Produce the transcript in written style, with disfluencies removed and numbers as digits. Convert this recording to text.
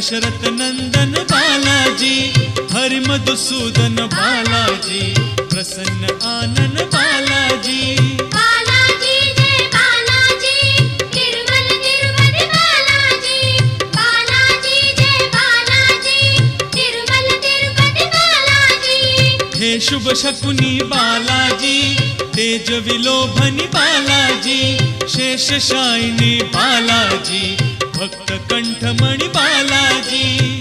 दशरथ नंदन बालाजी, हरि मधुसूदन बालाजी, प्रसन्न आनन बालाजी। बालाजी जय बालाजी, तिरुमल तिरुपति बालाजी। बालाजी जय बालाजी, तिरुमल तिरुपति बालाजी। हे शुभ शकुनी बालाजी, तेज विलोभनी बालाजी, शेष शायिनी बालाजी, भक्त कंठमणि बालाजी।